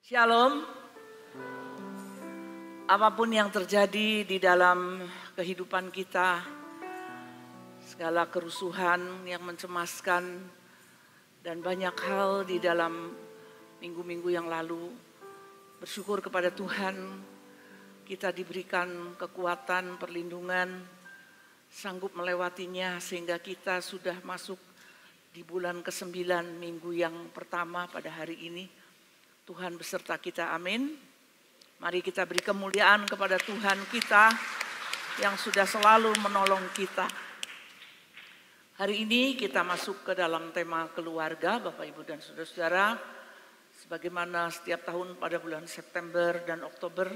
Shalom. Apapun yang terjadi di dalam kehidupan kita, segala kerusuhan yang mencemaskan dan banyak hal di dalam minggu-minggu yang lalu, bersyukur kepada Tuhan kita diberikan kekuatan, perlindungan, sanggup melewatinya sehingga kita sudah masuk di bulan ke-9 minggu yang pertama pada hari ini. Tuhan beserta kita, amin. Mari kita beri kemuliaan kepada Tuhan kita yang sudah selalu menolong kita. Hari ini kita masuk ke dalam tema keluarga, Bapak Ibu dan Saudara-saudara. Sebagaimana setiap tahun pada bulan September dan Oktober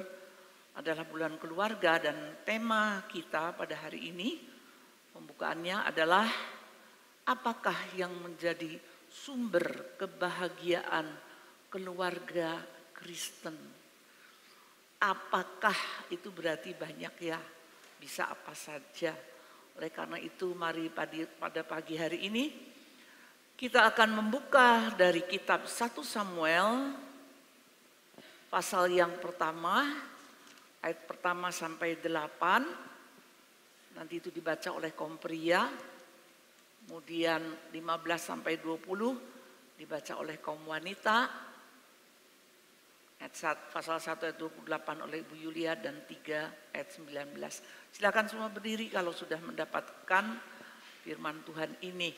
adalah bulan keluarga, dan tema kita pada hari ini, pembukaannya adalah apakah yang menjadi sumber kebahagiaan keluarga Kristen. Apakah itu berarti banyak ya? Bisa apa saja. Oleh karena itu mari pada pagi hari ini kita akan membuka dari kitab 1 Samuel pasal yang pertama, ayat pertama sampai 8. Nanti itu dibaca oleh kaum pria. Kemudian 15 sampai 20 dibaca oleh kaum wanita. Pasal 1 ayat 28 oleh Ibu Yulia dan 3 ayat 19. Silakan semua berdiri kalau sudah mendapatkan firman Tuhan ini.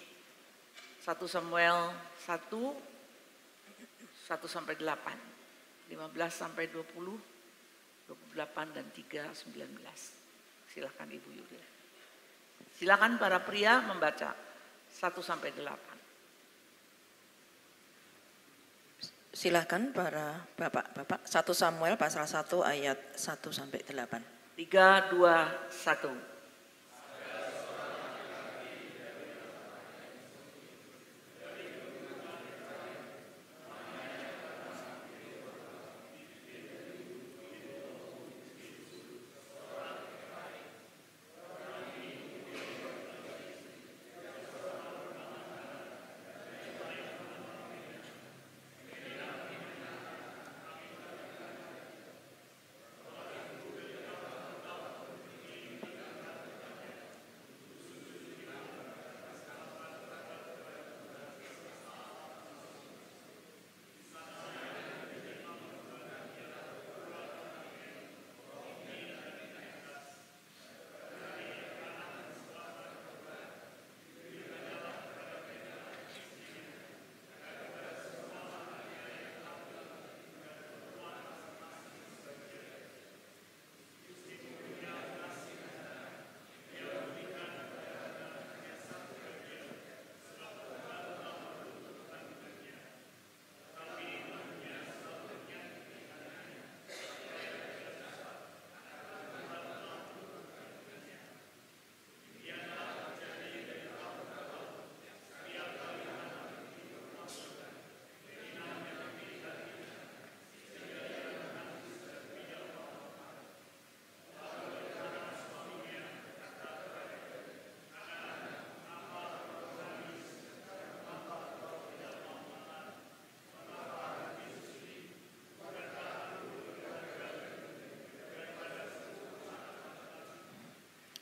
1 Samuel 1 sampai 8, 15 sampai 20, 28 dan 3 19. Silakan Ibu Yulia. Silakan para pria membaca 1 sampai 8. Silakan para bapak-bapak. 1 Samuel pasal 1 ayat 1 sampai 8. 3, 2, 1.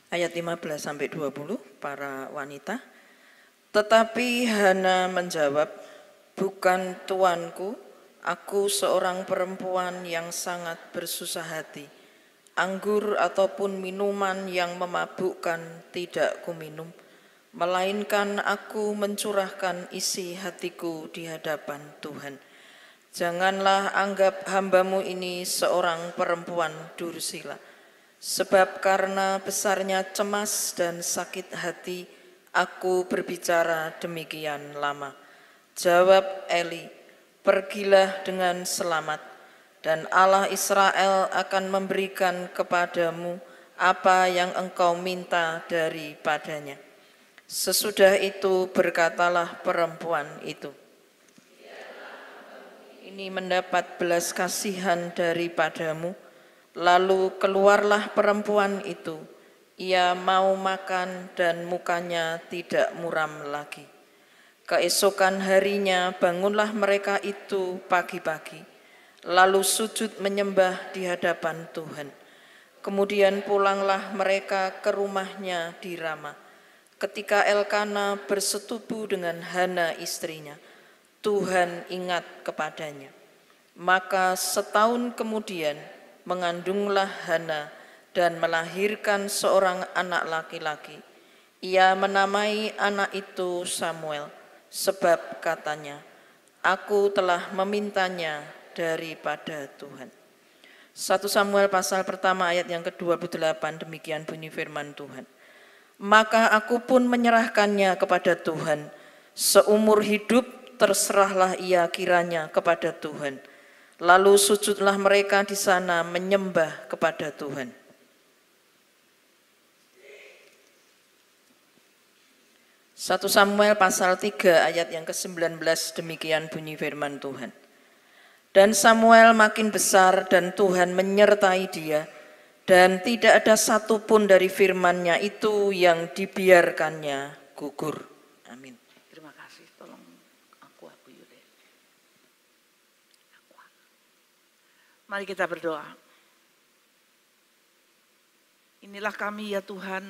Ayat 15 sampai 20 para wanita. Tetapi Hana menjawab, bukan tuanku, aku seorang perempuan yang sangat bersusah hati. Anggur ataupun minuman yang memabukkan tidak kuminum, melainkan aku mencurahkan isi hatiku di hadapan Tuhan. Janganlah anggap hambamu ini seorang perempuan dursila. Sebab karena besarnya cemas dan sakit hati, aku berbicara demikian lama. Jawab Eli, pergilah dengan selamat, dan Allah Israel akan memberikan kepadamu apa yang engkau minta daripadanya. Sesudah itu berkatalah perempuan itu, ini mendapat belas kasihan daripadamu. Lalu keluarlah perempuan itu, ia mau makan dan mukanya tidak muram lagi. Keesokan harinya bangunlah mereka itu pagi-pagi. lalu sujud menyembah di hadapan Tuhan. Kemudian pulanglah mereka ke rumahnya di Rama. Ketika Elkana bersetubuh dengan Hana istrinya, Tuhan ingat kepadanya. Maka setahun kemudian mengandunglah Hana dan melahirkan seorang anak laki-laki. Ia menamai anak itu Samuel, sebab katanya, "Aku telah memintanya daripada Tuhan." 1 Samuel pasal pertama ayat yang ke-28, demikian bunyi firman Tuhan. Maka aku pun menyerahkannya kepada Tuhan, seumur hidup terserahlah ia kiranya kepada Tuhan. Lalu sujudlah mereka di sana menyembah kepada Tuhan. 1 Samuel pasal 3 ayat yang ke-19, demikian bunyi firman Tuhan. Dan Samuel makin besar dan Tuhan menyertai dia, dan tidak ada satupun dari firman-Nya itu yang dibiarkannya gugur. Amin. Terima kasih, tolong aku Yude. Mari kita berdoa. Inilah kami ya Tuhan,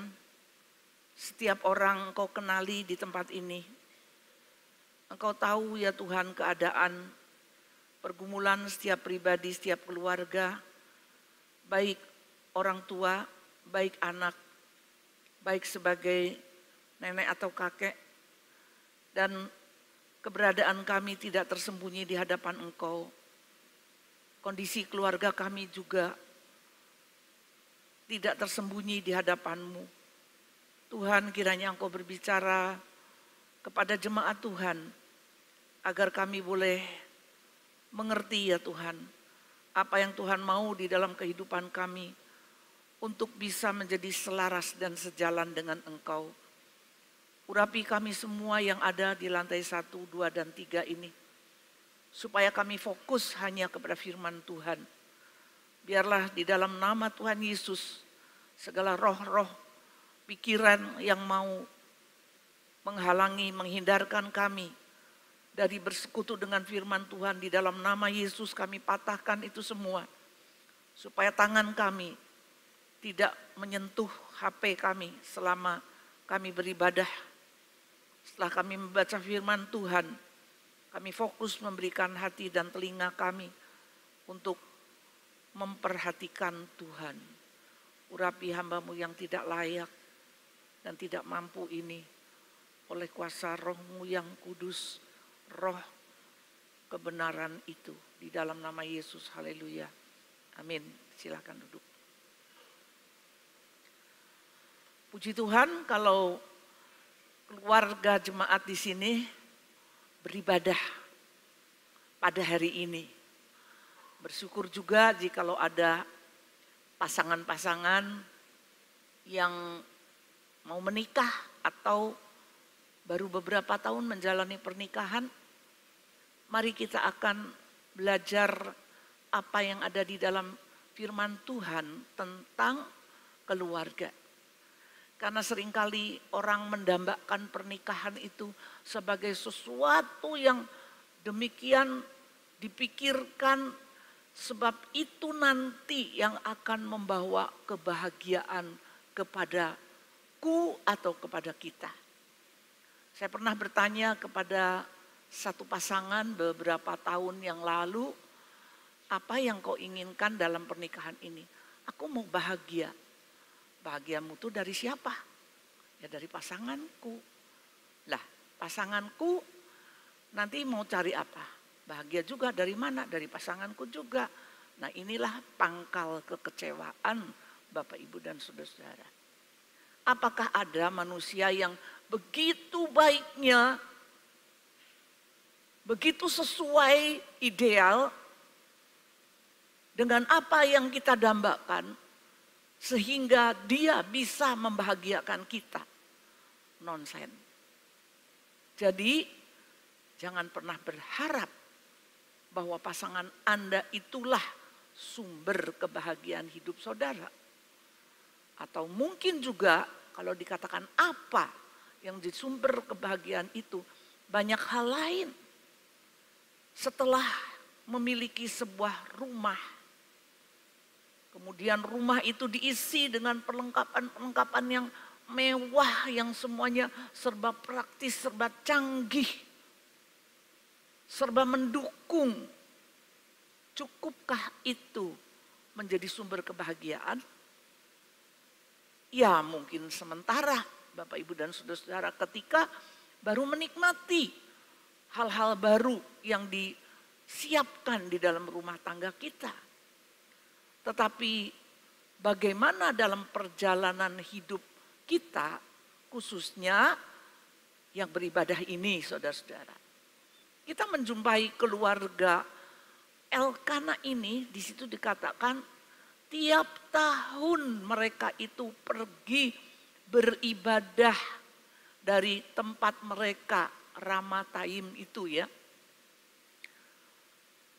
setiap orang Engkau kenali di tempat ini. Engkau tahu ya Tuhan keadaan pergumulan setiap pribadi, setiap keluarga, baik orang tua, baik anak, baik sebagai nenek atau kakek, dan keberadaan kami tidak tersembunyi di hadapan Engkau. Kondisi keluarga kami juga tidak tersembunyi di hadapan-Mu. Tuhan, kiranya Engkau berbicara kepada jemaat Tuhan, agar kami boleh mengerti ya Tuhan, apa yang Tuhan mau di dalam kehidupan kami, untuk bisa menjadi selaras dan sejalan dengan Engkau. Urapi kami semua yang ada di lantai 1, 2, dan 3 ini, supaya kami fokus hanya kepada firman Tuhan. Biarlah di dalam nama Tuhan Yesus, segala roh-roh pikiran yang mau menghalangi, menghindarkan kami dari bersekutu dengan firman Tuhan, di dalam nama Yesus kami patahkan itu semua. Supaya tangan kami tidak menyentuh HP kami selama kami beribadah. Setelah kami membaca firman Tuhan, kami fokus memberikan hati dan telinga kami untuk memperhatikan Tuhan. Urapi hamba-Mu yang tidak layak dan tidak mampu ini, oleh kuasa Roh-Mu yang kudus, Roh kebenaran itu, di dalam nama Yesus. Haleluya. Amin. Silakan duduk. Puji Tuhan kalau keluarga jemaat di sini beribadah pada hari ini. Bersyukur juga jikalau ada pasangan-pasangan yang mau menikah atau baru beberapa tahun menjalani pernikahan. Mari kita akan belajar apa yang ada di dalam firman Tuhan tentang keluarga. Karena seringkali orang mendambakan pernikahan itu sebagai sesuatu yang demikian dipikirkan, sebab itu nanti yang akan membawa kebahagiaan kepadaku atau kepada kita. Saya pernah bertanya kepada satu pasangan beberapa tahun yang lalu, apa yang kau inginkan dalam pernikahan ini? Aku mau bahagia. Bahagiamu itu dari siapa? Ya dari pasanganku. Lah, pasanganku nanti mau cari apa? Bahagia juga dari mana? Dari pasanganku juga. Nah, inilah pangkal kekecewaan Bapak, Ibu, dan saudara-saudara. Apakah ada manusia yang begitu baiknya, begitu sesuai ideal dengan apa yang kita dambakan, sehingga dia bisa membahagiakan kita? Nonsen. Jadi jangan pernah berharap bahwa pasangan Anda itulah sumber kebahagiaan hidup saudara. Atau mungkin juga kalau dikatakan apa yang di sumber kebahagiaan itu, banyak hal lain. Setelah memiliki sebuah rumah. Kemudian rumah itu diisi dengan perlengkapan-perlengkapan yang mewah, yang semuanya serba praktis, serba canggih, serba mendukung. Cukupkah itu menjadi sumber kebahagiaan? Ya mungkin sementara Bapak Ibu dan saudara-saudara ketika baru menikmati hal-hal baru yang disiapkan di dalam rumah tangga kita. Tetapi bagaimana dalam perjalanan hidup kita khususnya yang beribadah ini saudara-saudara. Kita menjumpai keluarga Elkana ini, di situ dikatakan tiap tahun mereka itu pergi beribadah dari tempat mereka Ramataim itu ya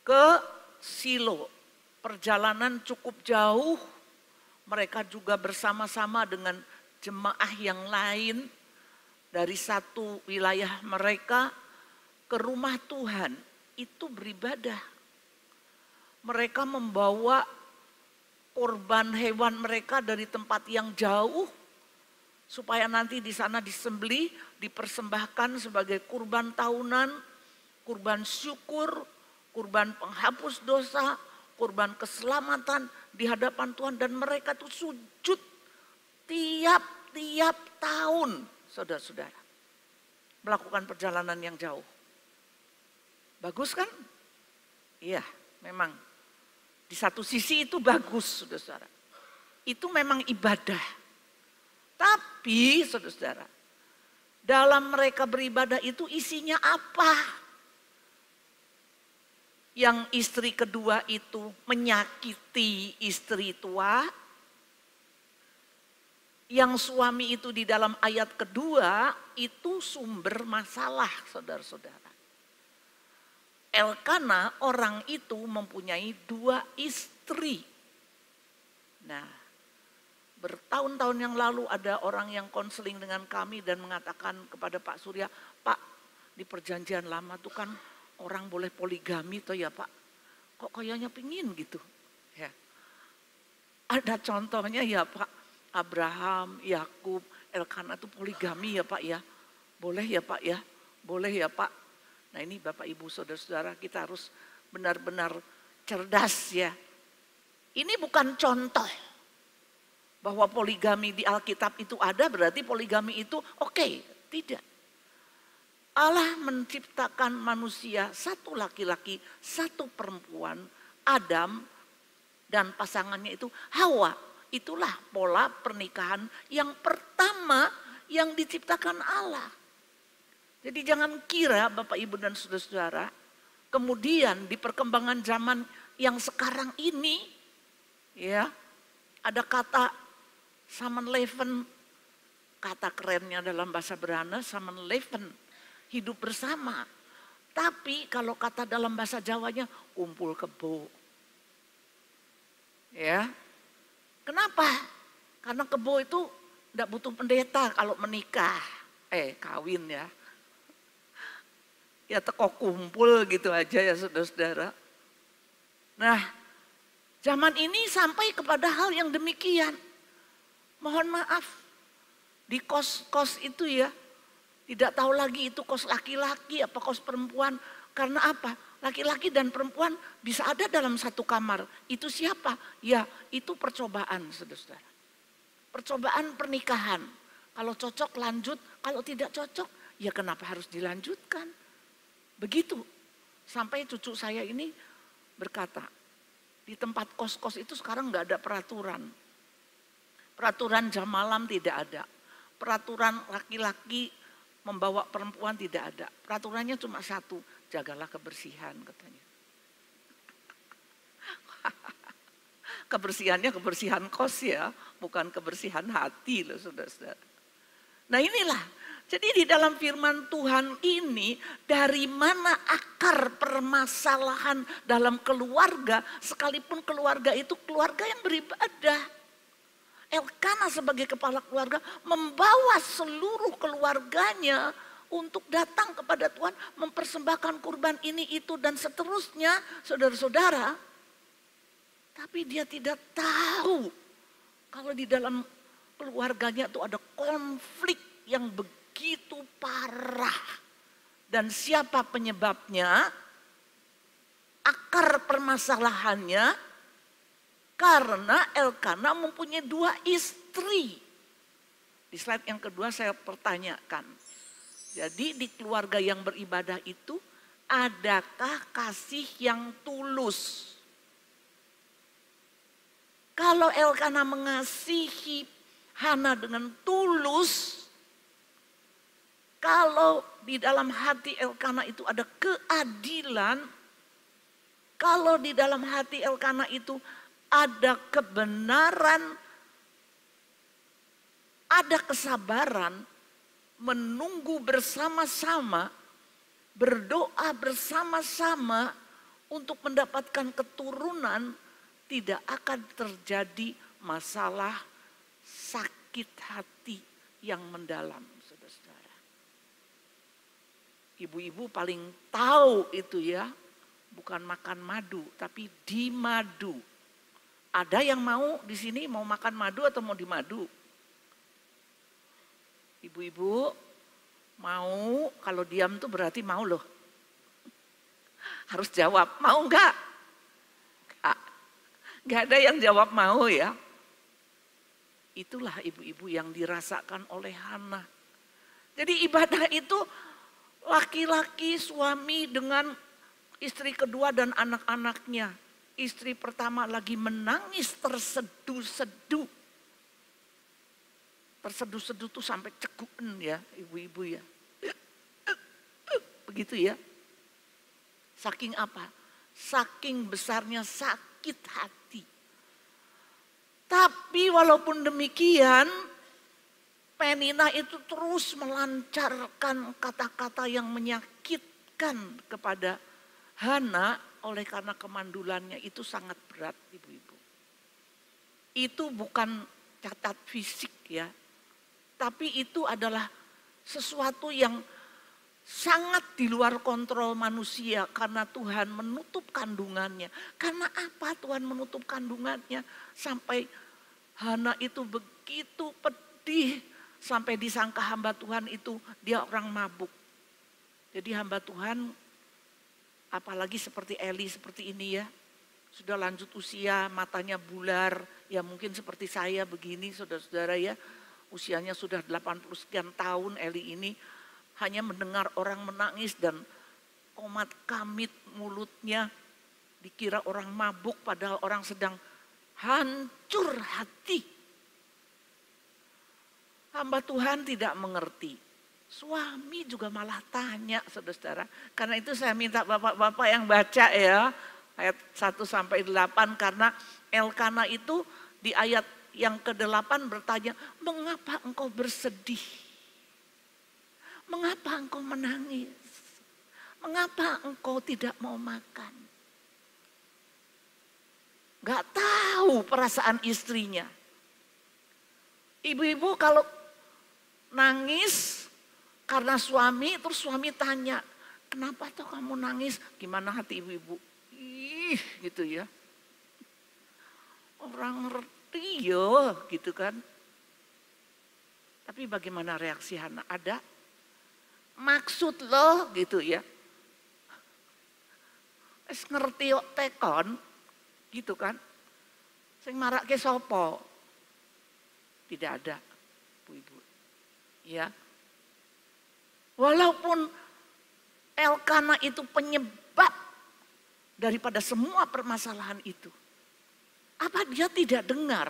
ke Silo. Perjalanan cukup jauh, mereka juga bersama-sama dengan jemaah yang lain dari satu wilayah mereka ke rumah Tuhan itu beribadah. Mereka membawa korban hewan mereka dari tempat yang jauh supaya nanti di sana disembelih, dipersembahkan sebagai kurban tahunan, kurban syukur, kurban penghapus dosa, kurban keselamatan di hadapan Tuhan, dan mereka tuh sujud tiap tahun, saudara-saudara, melakukan perjalanan yang jauh. Bagus kan? Iya, memang. Di satu sisi itu bagus, saudara-saudara. Itu memang ibadah. Tapi, saudara-saudara, dalam mereka beribadah itu isinya apa? Yang istri kedua itu menyakiti istri tua. Yang suami itu di dalam ayat kedua itu sumber masalah, saudara-saudara. Elkana orang itu mempunyai 2 istri. Nah, bertahun-tahun yang lalu ada orang yang konseling dengan kami dan mengatakan kepada Pak Surya, Pak, di perjanjian lama tuh kan orang boleh poligami toh ya Pak. Kok kayaknya pingin gitu. Ya. Ada contohnya ya Pak, Abraham, Yakub, Elkana tuh poligami ya Pak ya. Boleh ya Pak ya, boleh ya Pak. Nah ini Bapak Ibu Saudara-saudara, kita harus benar-benar cerdas ya. Ini bukan contoh bahwa poligami di Alkitab itu ada berarti poligami itu oke. Tidak. Allah menciptakan manusia, 1 laki-laki, 1 perempuan, Adam dan pasangannya itu Hawa. Itulah pola pernikahan yang pertama yang diciptakan Allah. Jadi jangan kira Bapak Ibu dan saudara-saudara, kemudian di perkembangan zaman yang sekarang ini, ya ada kata samenleven, kata kerennya dalam bahasa Berana samenleven, hidup bersama. Tapi kalau kata dalam bahasa Jawanya kumpul kebo. Ya, kenapa? Karena kebo itu tidak butuh pendeta kalau menikah, kawin ya. Ya teko kumpul gitu aja ya saudara-saudara. Nah, zaman ini sampai kepada hal yang demikian. Mohon maaf, di kos-kos itu ya, tidak tahu lagi itu kos laki-laki apa kos perempuan. Karena apa? Laki-laki dan perempuan bisa ada dalam satu kamar. Itu siapa? Ya itu percobaan saudara-saudara. Percobaan pernikahan. Kalau cocok lanjut, kalau tidak cocok ya kenapa harus dilanjutkan? Begitu, sampai cucu saya ini berkata, di tempat kos-kos itu sekarang nggak ada peraturan. Peraturan jam malam tidak ada. Peraturan laki-laki membawa perempuan tidak ada. Peraturannya cuma 1, jagalah kebersihan katanya. Kebersihannya kebersihan kos ya, bukan kebersihan hati loh saudara-saudara. Nah inilah. Jadi di dalam firman Tuhan ini dari mana akar permasalahan dalam keluarga, sekalipun keluarga itu keluarga yang beribadah. Elkana sebagai kepala keluarga membawa seluruh keluarganya untuk datang kepada Tuhan, mempersembahkan kurban ini, itu, dan seterusnya, saudara-saudara. Tapi dia tidak tahu kalau di dalam keluarganya itu ada konflik yang begitu parah. Dan siapa penyebabnya? Akar permasalahannya karena Elkana mempunyai 2 istri. Di slide yang kedua saya pertanyakan. Jadi di keluarga yang beribadah itu adakah kasih yang tulus? Kalau Elkana mengasihi Hana dengan tulus, kalau di dalam hati Elkana itu ada keadilan, kalau di dalam hati Elkana itu ada kebenaran, ada kesabaran, menunggu bersama-sama, berdoa bersama-sama untuk mendapatkan keturunan, tidak akan terjadi masalah sakit hati yang mendalam, saudara-saudara. Ibu-ibu paling tahu itu ya, bukan makan madu, tapi di madu. Ada yang mau di sini mau makan madu atau mau di madu? Ibu-ibu mau, kalau diam tuh berarti mau loh. Harus jawab, mau enggak? Enggak ada yang jawab mau ya. Itulah ibu-ibu yang dirasakan oleh Hana. Jadi ibadah itu laki-laki suami dengan istri kedua dan anak-anaknya. Istri pertama lagi menangis terseduh-seduh. Terseduh-seduh tuh sampai cekuan ya ibu-ibu ya. Begitu ya. Saking apa? Saking besarnya sakit hati. Tapi walaupun demikian, Penina itu terus melancarkan kata-kata yang menyakitkan kepada Hana oleh karena kemandulannya itu sangat berat, ibu-ibu. Itu bukan cacat fisik ya, tapi itu adalah sesuatu yang sangat di luar kontrol manusia karena Tuhan menutup kandungannya. Karena apa Tuhan menutup kandungannya? Sampai Hana itu begitu pedih, sampai disangka hamba Tuhan itu dia orang mabuk. Jadi hamba Tuhan, apalagi seperti Eli seperti ini ya, sudah lanjut usia, matanya bular, ya mungkin seperti saya begini saudara-saudara ya, usianya sudah 80 sekian tahun Eli ini, hanya mendengar orang menangis dan komat kamit mulutnya, dikira orang mabuk padahal orang sedang hancur hati. Hamba Tuhan tidak mengerti. Suami juga malah tanya saudara-saudara. Karena itu saya minta bapak-bapak yang baca ya, ayat 1 sampai 8, karena Elkana itu di ayat yang ke-8 bertanya, mengapa engkau bersedih? Mengapa engkau menangis? Mengapa engkau tidak mau makan? Gak tahu perasaan istrinya. Ibu-ibu kalau nangis karena suami, terus suami tanya, kenapa tuh kamu nangis? Gimana hati ibu-ibu? Ih gitu ya. Orang ngerti ya gitu kan. Tapi bagaimana reaksi Hana? Ada maksud loh gitu ya. Es ngerti kok tekon gitu kan. Sing marake sopo? Tidak ada, ibu-ibu. Ya. Walaupun Elkana itu penyebab daripada semua permasalahan itu. Apa dia tidak dengar?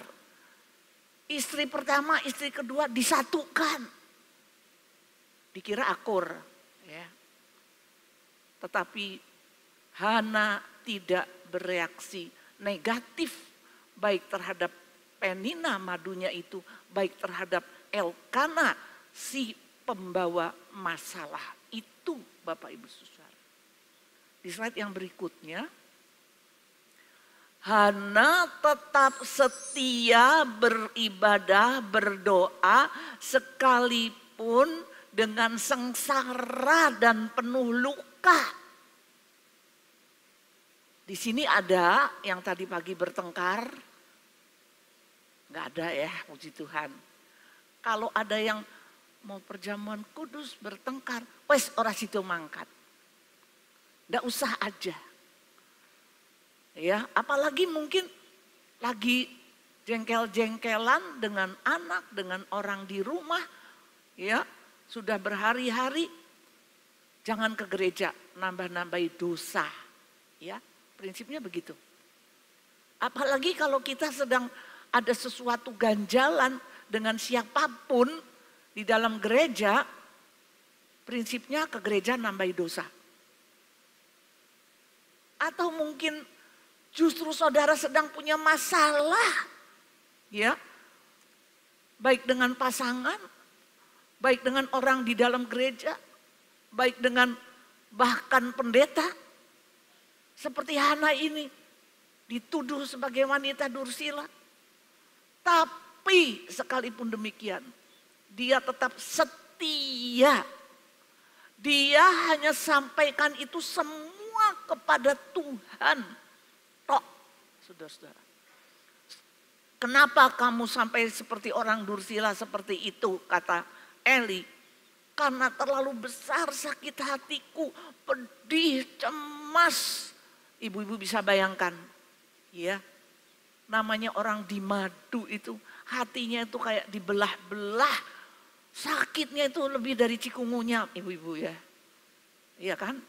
Istri pertama, istri kedua disatukan. Dikira akur. Ya. Tetapi Hana tidak bereaksi negatif baik terhadap Penina madunya itu, baik terhadap Elkana si pembawa masalah itu, Bapak Ibu Saudara. Di slide yang berikutnya, Hana tetap setia beribadah, berdoa sekalipun dengan sengsara dan penuh luka. Di sini ada yang tadi pagi bertengkar, nggak ada ya, puji Tuhan. Kalau ada yang mau perjamuan kudus bertengkar, wes ora situ mangkat. Nggak usah aja. Ya, apalagi mungkin lagi jengkel-jengkelan dengan anak, dengan orang di rumah, ya, sudah berhari-hari, jangan ke gereja, nambah-nambahi dosa, ya, prinsipnya begitu. Apalagi kalau kita sedang ada sesuatu ganjalan dengan siapapun di dalam gereja, prinsipnya ke gereja nambahi dosa. Atau mungkin justru saudara sedang punya masalah, ya, baik dengan pasangan, baik dengan orang di dalam gereja, baik dengan bahkan pendeta. Seperti Hana ini, dituduh sebagai wanita dursila. Tapi sekalipun demikian, dia tetap setia. Dia hanya sampaikan itu semua kepada Tuhan. Tok, saudara-saudara. Kenapa kamu sampai seperti orang dursila seperti itu, kata Eli. Karena terlalu besar sakit hatiku, pedih, cemas. Ibu-ibu bisa bayangkan, ya, namanya orang di madu itu, hatinya itu kayak dibelah-belah, sakitnya itu lebih dari cikungunya, ibu-ibu ya, iya kan,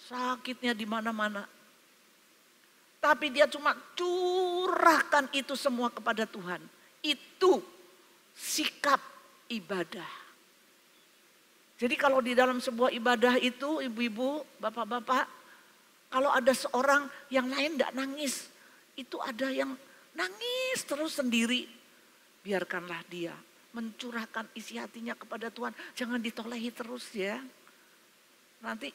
sakitnya di mana-mana. Tapi dia cuma curahkan itu semua kepada Tuhan. Itu sikap ibadah. Jadi kalau di dalam sebuah ibadah itu, ibu-ibu, bapak-bapak, kalau ada seorang yang lain tidak nangis, itu ada yang nangis terus sendiri. Biarkanlah dia mencurahkan isi hatinya kepada Tuhan. Jangan ditolehi terus ya. Nanti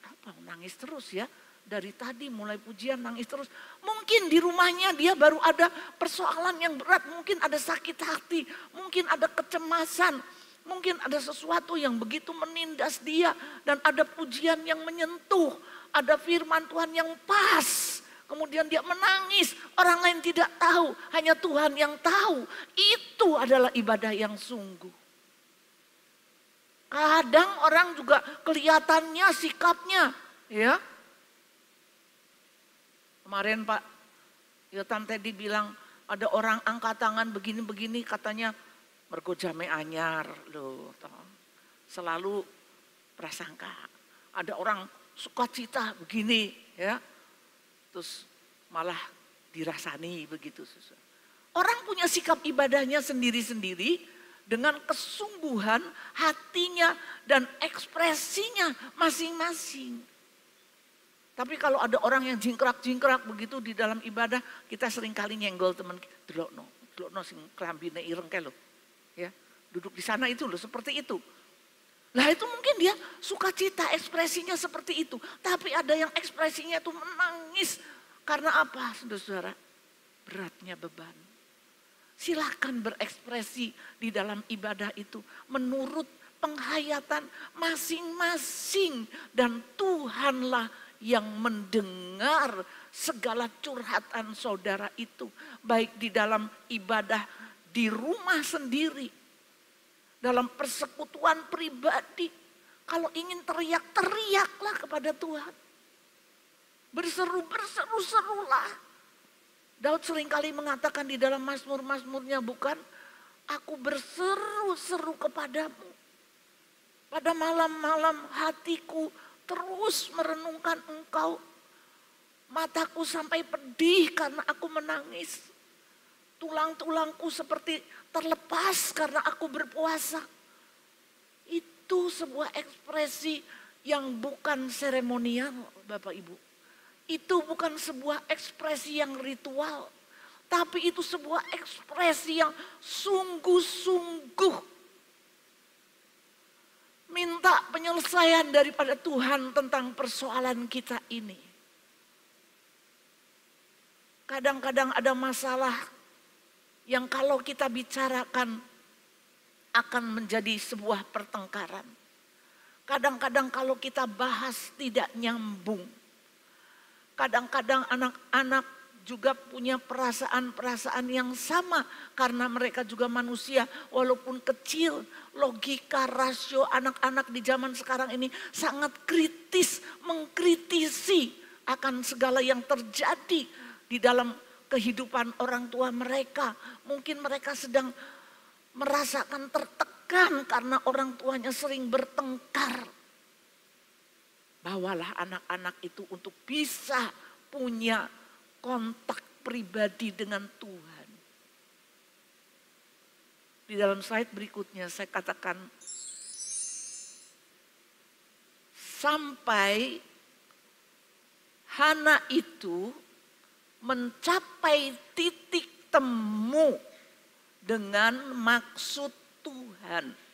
apa nangis terus ya. Dari tadi mulai pujian nangis terus. Mungkin di rumahnya dia baru ada persoalan yang berat. Mungkin ada sakit hati. Mungkin ada kecemasan. Mungkin ada sesuatu yang begitu menindas dia. Dan ada pujian yang menyentuh. Ada firman Tuhan yang pas. Kemudian dia menangis. Orang lain tidak tahu. Hanya Tuhan yang tahu. Itu adalah ibadah yang sungguh. Kadang orang juga kelihatannya sikapnya. Ya. Kemarin Pak Yotam tadi bilang ada orang angkat tangan begini-begini katanya mergo jame anyar loh. Selalu prasangka. Ada orang sukacita begini ya. Terus malah dirasani begitu. Orang punya sikap ibadahnya sendiri-sendiri dengan kesungguhan hatinya dan ekspresinya masing-masing. Tapi kalau ada orang yang jingkrak-jingkrak begitu di dalam ibadah, kita seringkali nyenggol teman kita. Delokno sing klambine ireng kae lho. Ya, duduk di sana itu loh seperti itu. Lah itu mungkin dia sukacita ekspresinya seperti itu. Tapi ada yang ekspresinya itu menangis. Karena apa saudara-saudara? Beratnya beban. Silakan berekspresi di dalam ibadah itu menurut penghayatan masing-masing. Dan Tuhanlah yang mendengar segala curhatan saudara itu. Baik di dalam ibadah di rumah sendiri. Dalam persekutuan pribadi. Kalau ingin teriak, teriaklah kepada Tuhan. Berseru-serulah. Daud seringkali mengatakan di dalam mazmur-mazmurnya, bukan? Aku berseru-seru kepadamu. Pada malam-malam hatiku terus merenungkan engkau. Mataku sampai pedih karena aku menangis. Tulang-tulangku seperti terlepas karena aku berpuasa. Itu sebuah ekspresi yang bukan seremonial, Bapak Ibu. Itu bukan sebuah ekspresi yang ritual. Tapi itu sebuah ekspresi yang sungguh-sungguh. Minta penyelesaian daripada Tuhan tentang persoalan kita ini. Kadang-kadang ada masalah yang kalau kita bicarakan akan menjadi sebuah pertengkaran. Kadang-kadang kalau kita bahas tidak nyambung. Kadang-kadang anak-anak juga punya perasaan-perasaan yang sama karena mereka juga manusia walaupun kecil. Logika, rasio anak-anak di zaman sekarang ini sangat kritis, mengkritisi akan segala yang terjadi di dalam kehidupan orang tua mereka. Mungkin mereka sedang merasakan tertekan karena orang tuanya sering bertengkar. Bawalah anak-anak itu untuk bisa punya kontak pribadi dengan Tuhan. Di dalam slide berikutnya saya katakan, sampai Hana itu mencapai titik temu dengan maksud Tuhan.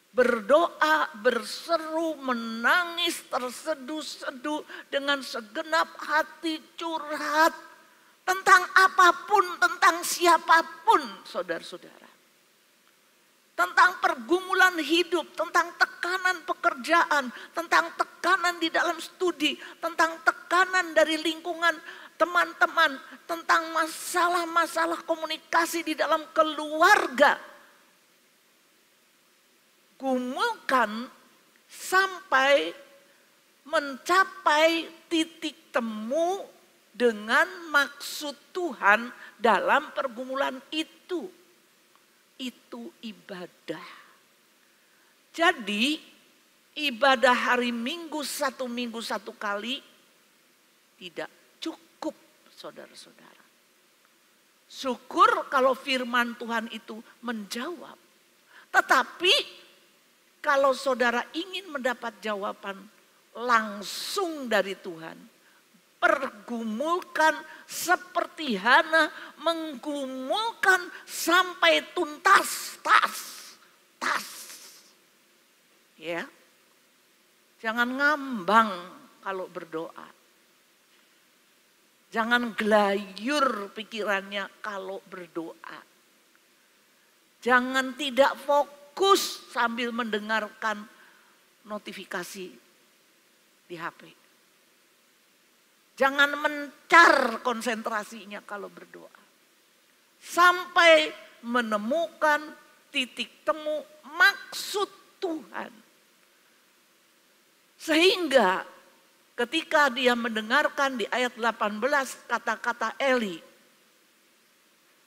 Berdoa, berseru, menangis, terseduh-seduh dengan segenap hati, curhat tentang apapun, tentang siapapun, saudara-saudara. Tentang pergumulan hidup, tentang tekanan pekerjaan, tentang tekanan di dalam studi, tentang tekanan dari lingkungan teman-teman, tentang masalah-masalah komunikasi di dalam keluarga. Gumulkan sampai mencapai titik temu dengan maksud Tuhan dalam pergumulan itu. Itu ibadah. Jadi ibadah hari Minggu satu kali tidak cukup, saudara-saudara. Syukur kalau firman Tuhan itu menjawab. Tetapi kalau saudara ingin mendapat jawaban langsung dari Tuhan, pergumulkan seperti Hana menggumulkan sampai tuntas, tas. Ya. Jangan ngambang kalau berdoa. Jangan gelayur pikirannya kalau berdoa. Jangan tidak fokus sambil mendengarkan notifikasi di HP. Jangan mencar konsentrasinya kalau berdoa. Sampai menemukan titik temu maksud Tuhan. Sehingga ketika dia mendengarkan di ayat 18 kata-kata Eli,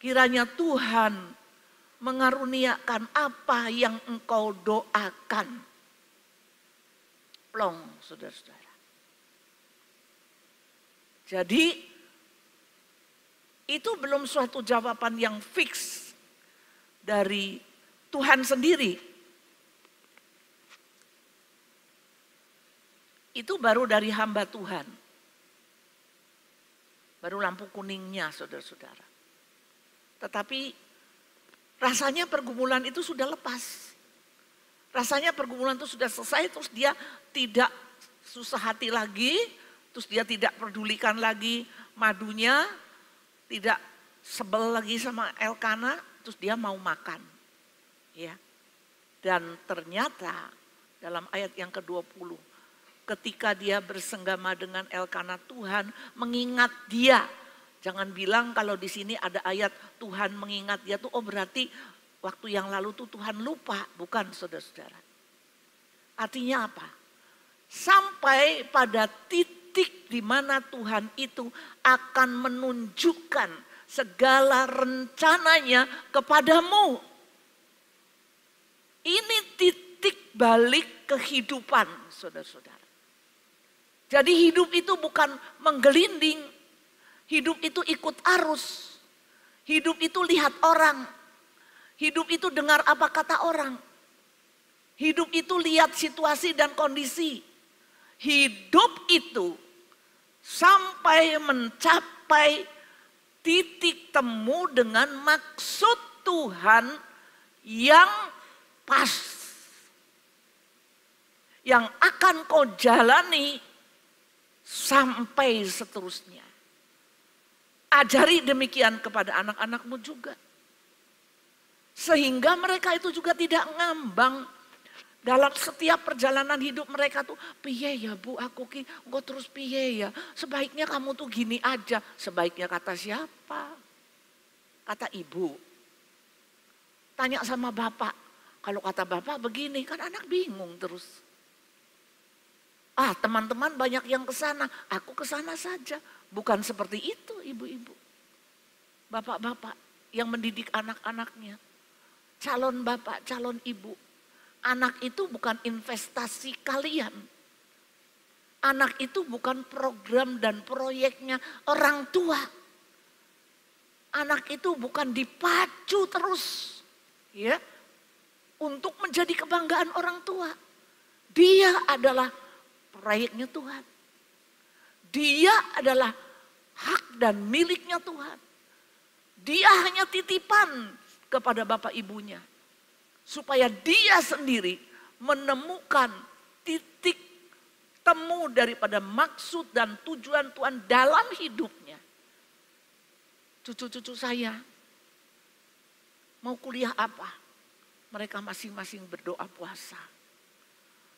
kiranya Tuhan mengaruniakan apa yang engkau doakan. Plong, saudara-saudara. Jadi itu belum suatu jawaban yang fix dari Tuhan sendiri. Itu baru dari hamba Tuhan. Baru lampu kuningnya, saudara-saudara. Tetapi rasanya pergumulan itu sudah lepas. Rasanya pergumulan itu sudah selesai, terus dia tidak susah hati lagi, terus dia tidak pedulikan lagi madunya, tidak sebel lagi sama Elkana, terus dia mau makan. Ya. Dan ternyata dalam ayat yang ke-20, ketika dia bersenggama dengan Elkana, Tuhan mengingat dia. Jangan bilang kalau di sini ada ayat Tuhan mengingat dia tuh, oh berarti waktu yang lalu tuh Tuhan lupa. Bukan, saudara-saudara. Artinya apa? Sampai pada titik di mana Tuhan itu akan menunjukkan segala rencananya kepadamu. Ini titik balik kehidupan, saudara-saudara. Jadi hidup itu bukan menggelinding. Hidup itu ikut arus. Hidup itu lihat orang. Hidup itu dengar apa kata orang. Hidup itu lihat situasi dan kondisi. Hidup itu sampai mencapai titik temu dengan maksud Tuhan yang pas. Yang akan kau jalani sampai seterusnya. Ajari demikian kepada anak-anakmu juga. Sehingga mereka itu juga tidak ngambang dalam setiap perjalanan hidup mereka tuh, piye ya Bu, aku ki engko terus piye ya? Sebaiknya kamu tuh gini aja. Sebaiknya kata siapa? Kata ibu. Tanya sama bapak. Kalau kata bapak begini, kan anak bingung terus. Teman-teman banyak yang ke sana, aku ke sana saja. Bukan seperti itu ibu-ibu. Bapak-bapak yang mendidik anak-anaknya. Calon bapak, calon ibu. Anak itu bukan investasi kalian. Anak itu bukan program dan proyeknya orang tua. Anak itu bukan dipacu terus, ya, untuk menjadi kebanggaan orang tua. Dia adalah proyeknya Tuhan. Dia adalah hak dan miliknya Tuhan. Dia hanya titipan kepada bapak ibunya. Supaya dia sendiri menemukan titik temu daripada maksud dan tujuan Tuhan dalam hidupnya. Cucu-cucu saya mau kuliah apa? Mereka masing-masing berdoa puasa.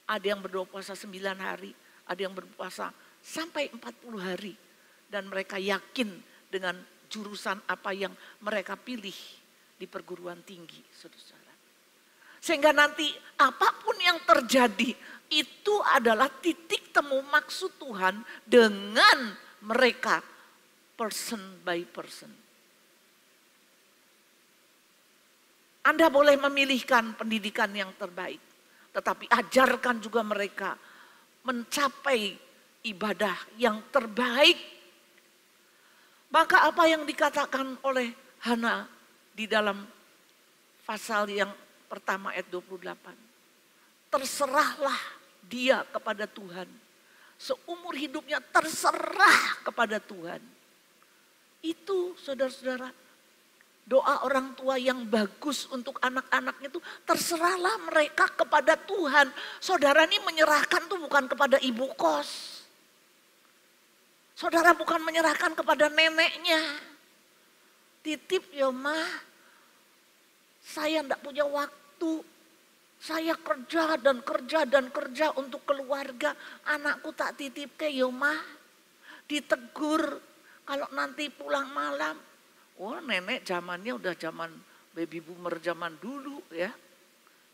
Ada yang berdoa puasa 9 hari, ada yang berpuasa sampai 40 hari. Dan mereka yakin dengan jurusan apa yang mereka pilih di perguruan tinggi, saudara. Sehingga nanti apapun yang terjadi itu adalah titik temu maksud Tuhan dengan mereka person by person. Anda boleh memilihkan pendidikan yang terbaik. Tetapi ajarkan juga mereka mencapai ibadah yang terbaik. Maka apa yang dikatakan oleh Hana di dalam pasal yang pertama ayat 28. Terserahlah dia kepada Tuhan. Seumur hidupnya terserah kepada Tuhan. Itu saudara-saudara, doa orang tua yang bagus untuk anak-anaknya itu terserahlah mereka kepada Tuhan. Saudara ini menyerahkan tuh bukan kepada ibu kos. Saudara bukan menyerahkan kepada neneknya. Titip ya mah, saya enggak punya waktu. Saya kerja dan kerja untuk keluarga. Anakku tak titip ke ya mah. Ditegur kalau nanti pulang malam. Oh nenek zamannya udah zaman baby boomer zaman dulu ya.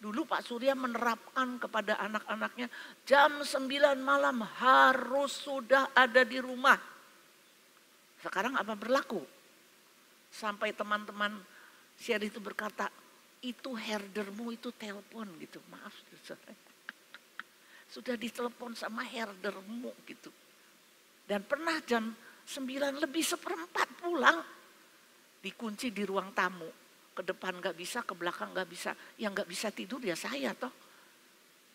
Dulu Pak Surya menerapkan kepada anak-anaknya jam 9 malam harus sudah ada di rumah. Sekarang apa berlaku? Sampai teman-teman share itu berkata, itu herdermu itu telepon gitu. Maaf, sudah ditelepon sama herdermu gitu. Dan pernah jam 9 lebih 1/4 pulang. Dikunci di ruang tamu. Ke depan gak bisa, ke belakang gak bisa. Yang gak bisa tidur ya saya toh.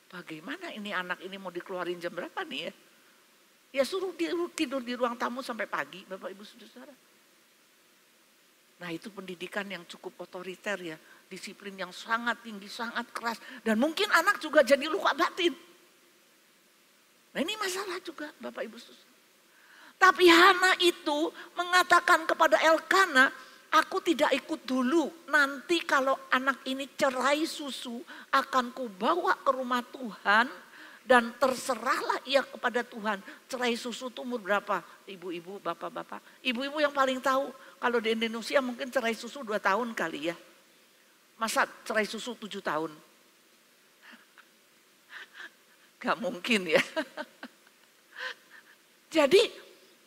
Bagaimana ini anak ini mau dikeluarin jam berapa nih ya? Ya suruh tidur di ruang tamu sampai pagi Bapak Ibu Saudara. Nah itu pendidikan yang cukup otoriter ya. Disiplin yang sangat tinggi, sangat keras. Dan mungkin anak juga jadi luka batin. Nah ini masalah juga Bapak Ibu Saudara. Tapi Hana itu mengatakan kepada Elkana, aku tidak ikut dulu. Nanti kalau anak ini cerai susu, akan kubawa ke rumah Tuhan. Dan terserahlah ia kepada Tuhan. Cerai susu itu umur berapa? Ibu-ibu, bapak-bapak. Ibu-ibu yang paling tahu. Kalau di Indonesia mungkin cerai susu 2 tahun kali ya. Masa cerai susu 7 tahun? Gak mungkin ya. Jadi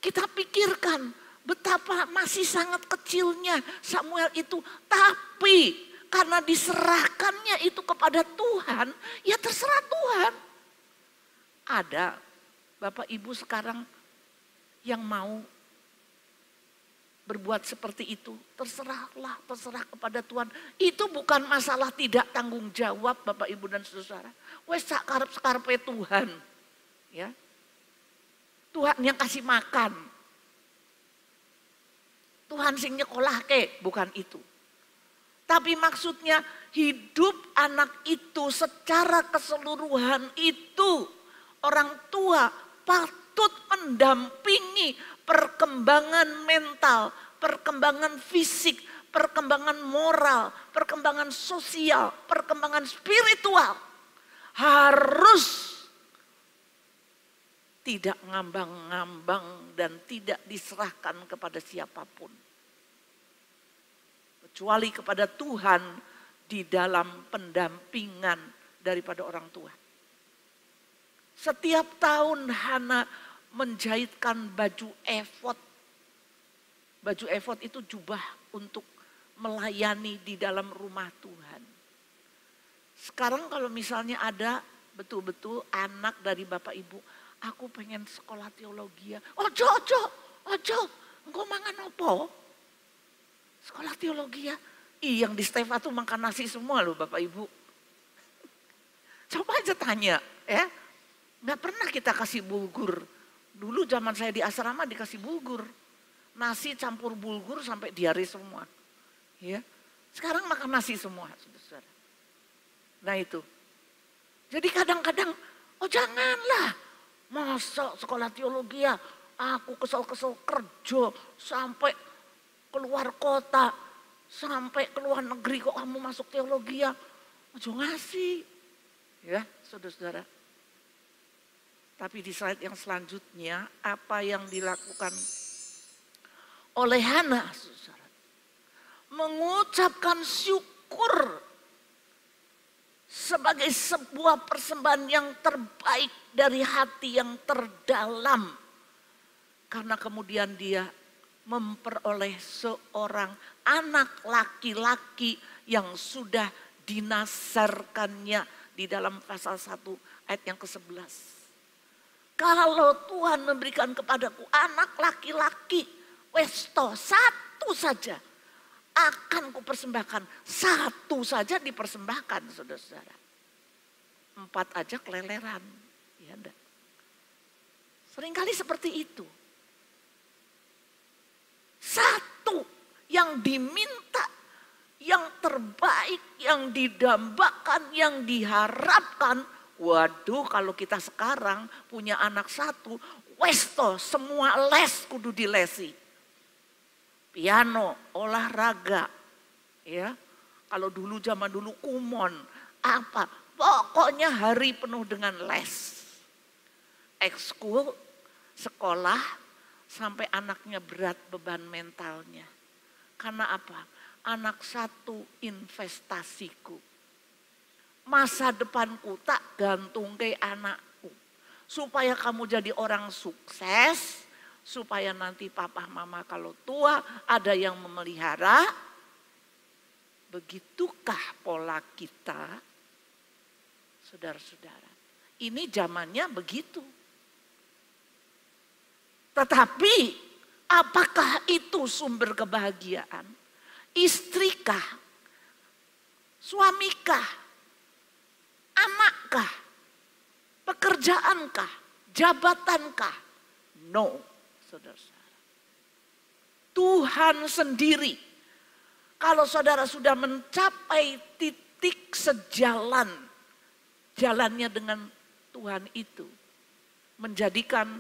kita pikirkan betapa masih sangat kecilnya Samuel itu. Tapi karena diserahkannya itu kepada Tuhan, ya terserah Tuhan. Ada Bapak Ibu sekarang yang mau berbuat seperti itu. Terserahlah, terserah kepada Tuhan. Itu bukan masalah tidak tanggung jawab Bapak Ibu dan saudara. Wes sakarep-sakarepe Tuhan. Ya. Tuhan yang kasih makan. Tuhan sing nyekolahke, bukan itu. Tapi maksudnya hidup anak itu secara keseluruhan itu orang tua patut mendampingi perkembangan mental, perkembangan fisik, perkembangan moral, perkembangan sosial, perkembangan spiritual harus tidak ngambang-ngambang dan tidak diserahkan kepada siapapun. Kecuali kepada Tuhan di dalam pendampingan daripada orang tua. Setiap tahun Hana menjahitkan baju efod. Baju efod itu jubah untuk melayani di dalam rumah Tuhan. Sekarang kalau misalnya ada betul-betul anak dari Bapak Ibu, aku pengen sekolah teologi ya. Ojo, engkau mangan apa? Sekolah teologi ya. Yang di Stefa tuh makan nasi semua loh Bapak Ibu. Coba aja tanya ya. Nggak pernah kita kasih bulgur. Dulu zaman saya di asrama dikasih bulgur. Nasi campur bulgur sampai diare semua. Ya. Sekarang makan nasi semua. Saudara. Nah itu. Jadi kadang-kadang, oh janganlah. Masa sekolah teologi ya, aku kesel-kesel kerja sampai keluar kota, sampai keluar negeri kok kamu masuk teologi ya. Ojo ngasih. Ya saudara-saudara. Tapi di slide yang selanjutnya, apa yang dilakukan oleh Hana, saudara, mengucapkan syukur sebagai sebuah persembahan yang terbaik dari hati yang terdalam. Karena kemudian dia memperoleh seorang anak laki-laki yang sudah dinasarkannya di dalam pasal 1 ayat yang ke-11. Kalau Tuhan memberikan kepadaku anak laki-laki, westo satu saja akan kupersembahkan. Satu saja dipersembahkan saudara-saudara. 4 aja keleleran. Ya enggak. Seringkali seperti itu. Satu yang diminta, yang terbaik, yang didambakan, yang diharapkan. Waduh kalau kita sekarang punya anak satu, westo semua les kudu dilesi. Piano, olahraga, ya. Kalau dulu zaman dulu kumon, apa? Pokoknya hari penuh dengan les. Ekskul, sekolah, sampai anaknya berat beban mentalnya. Karena apa? Anak satu investasiku. Masa depanku tak gantung ke anakku. Supaya kamu jadi orang sukses, supaya nanti papa mama kalau tua ada yang memelihara. Begitukah pola kita, saudara-saudara? Ini zamannya begitu. Tetapi apakah itu sumber kebahagiaan? Istrikah? Suamikah? Anakkah? Pekerjaankah? Jabatankah? No, saudara-saudara. Tuhan sendiri. Kalau saudara sudah mencapai titik sejalan, jalannya dengan Tuhan itu, menjadikan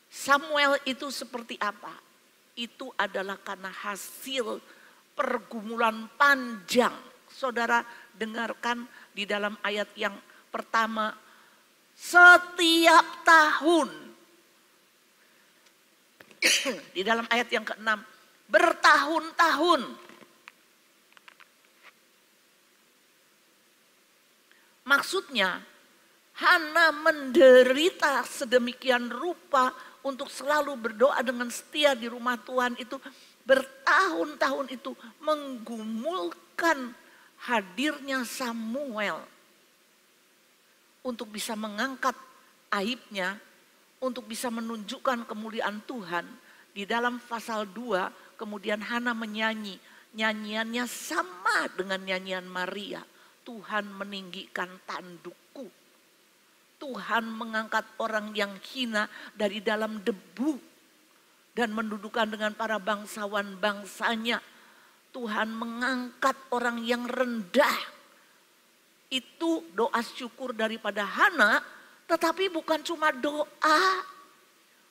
Samuel itu seperti apa? Itu adalah karena hasil pergumulan panjang. Saudara dengarkan di dalam ayat yang pertama, setiap tahun. Di dalam ayat yang ke-6, bertahun-tahun. Maksudnya, Hana menderita sedemikian rupa untuk selalu berdoa dengan setia di rumah Tuhan itu. Bertahun-tahun itu menggumulkan hadirnya Samuel. Untuk bisa mengangkat aibnya, untuk bisa menunjukkan kemuliaan Tuhan. Di dalam pasal 2 kemudian Hana menyanyi. Nyanyiannya sama dengan nyanyian Maria. Tuhan meninggikan tandukku. Tuhan mengangkat orang yang hina dari dalam debu. Dan mendudukan dengan para bangsawan bangsanya. Tuhan mengangkat orang yang rendah. Itu doa syukur daripada Hana. Tetapi bukan cuma doa.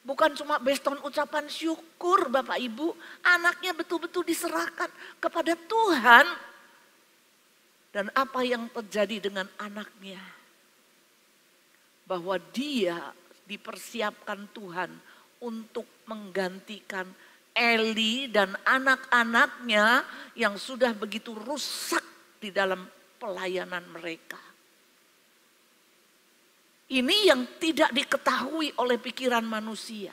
Bukan cuma based on ucapan syukur Bapak Ibu, anaknya betul-betul diserahkan kepada Tuhan. Dan apa yang terjadi dengan anaknya? Bahwa dia dipersiapkan Tuhan untuk menggantikan Eli dan anak-anaknya yang sudah begitu rusak di dalam pelayanan mereka. Ini yang tidak diketahui oleh pikiran manusia.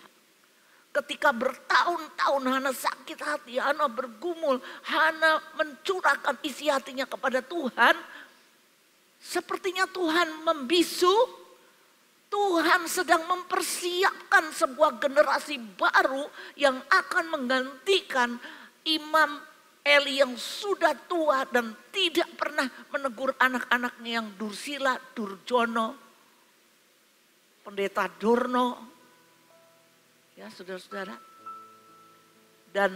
Ketika bertahun-tahun Hana sakit hati, Hana bergumul, Hana mencurahkan isi hatinya kepada Tuhan. Sepertinya Tuhan membisu, Tuhan sedang mempersiapkan sebuah generasi baru yang akan menggantikan Imam Eli yang sudah tua dan tidak pernah menegur anak-anaknya yang dursila, durjono, pendeta Durno, ya saudara-saudara. Dan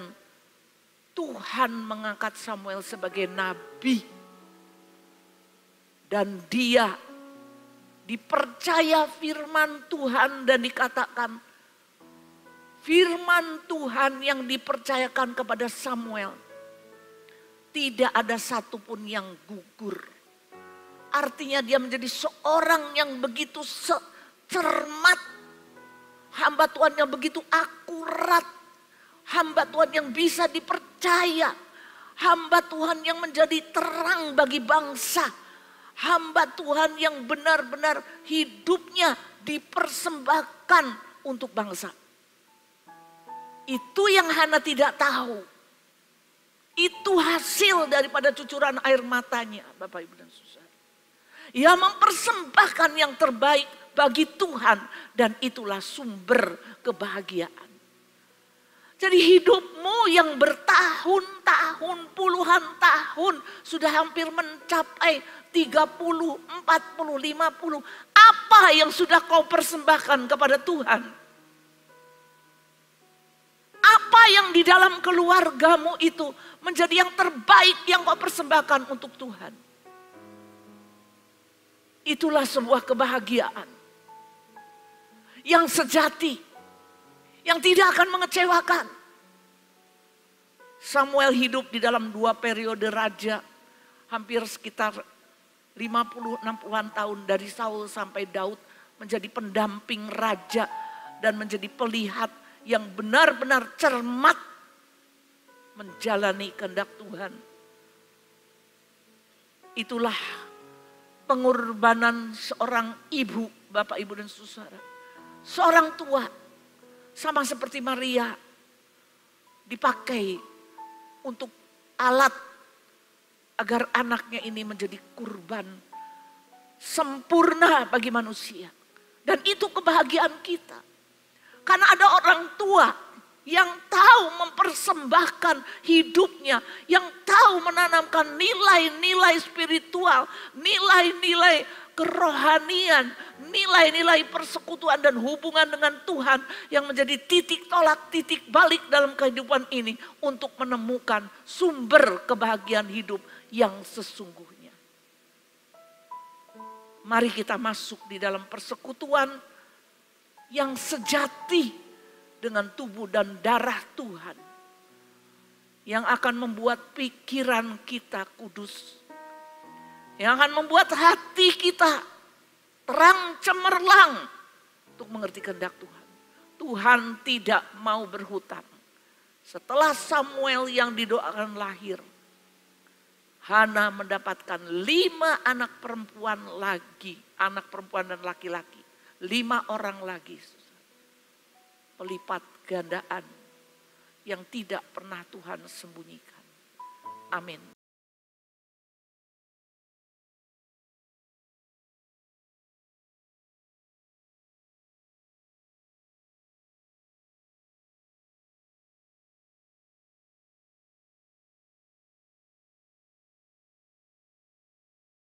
Tuhan mengangkat Samuel sebagai nabi. Dan dia dipercaya firman Tuhan dan dikatakan firman Tuhan yang dipercayakan kepada Samuel tidak ada satupun yang gugur. Artinya dia menjadi seorang yang begitu cermat, hamba Tuhan yang begitu akurat, hamba Tuhan yang bisa dipercaya, hamba Tuhan yang menjadi terang bagi bangsa, hamba Tuhan yang benar-benar hidupnya dipersembahkan untuk bangsa. Itu yang Hana tidak tahu. Itu hasil daripada cucuran air matanya, Bapak Ibu dan Saudara. Ia mempersembahkan yang terbaik bagi Tuhan dan itulah sumber kebahagiaan. Jadi hidupmu yang bertahun-tahun, puluhan tahun sudah hampir mencapai 30, 40, 50. Apa yang sudah kau persembahkan kepada Tuhan? Apa yang di dalam keluargamu itu menjadi yang terbaik yang kau persembahkan untuk Tuhan? Itulah sebuah kebahagiaan yang sejati, yang tidak akan mengecewakan. Samuel hidup di dalam 2 periode raja, hampir sekitar 50-60an tahun dari Saul sampai Daud, menjadi pendamping raja dan menjadi pelihat yang benar-benar cermat menjalani kehendak Tuhan. Itulah pengorbanan seorang ibu, Bapak Ibu dan Saudara. Seorang tua, sama seperti Maria, dipakai untuk alat agar anaknya ini menjadi kurban sempurna bagi manusia. Dan itu kebahagiaan kita. Karena ada orang tua yang tahu mempersembahkan hidupnya, yang tahu menanamkan nilai-nilai spiritual, nilai-nilai kerohanian, nilai-nilai persekutuan dan hubungan dengan Tuhan yang menjadi titik tolak, titik balik dalam kehidupan ini untuk menemukan sumber kebahagiaan hidup yang sesungguhnya. Mari kita masuk di dalam persekutuan yang sejati dengan tubuh dan darah Tuhan, yang akan membuat pikiran kita kudus, yang akan membuat hati kita terang cemerlang untuk mengerti kehendak Tuhan. Tuhan tidak mau berhutang. Setelah Samuel yang didoakan lahir, Hana mendapatkan 5 anak perempuan lagi, anak perempuan dan laki-laki, 5 orang lagi. Pelipat gandaan yang tidak pernah Tuhan sembunyikan. Amin.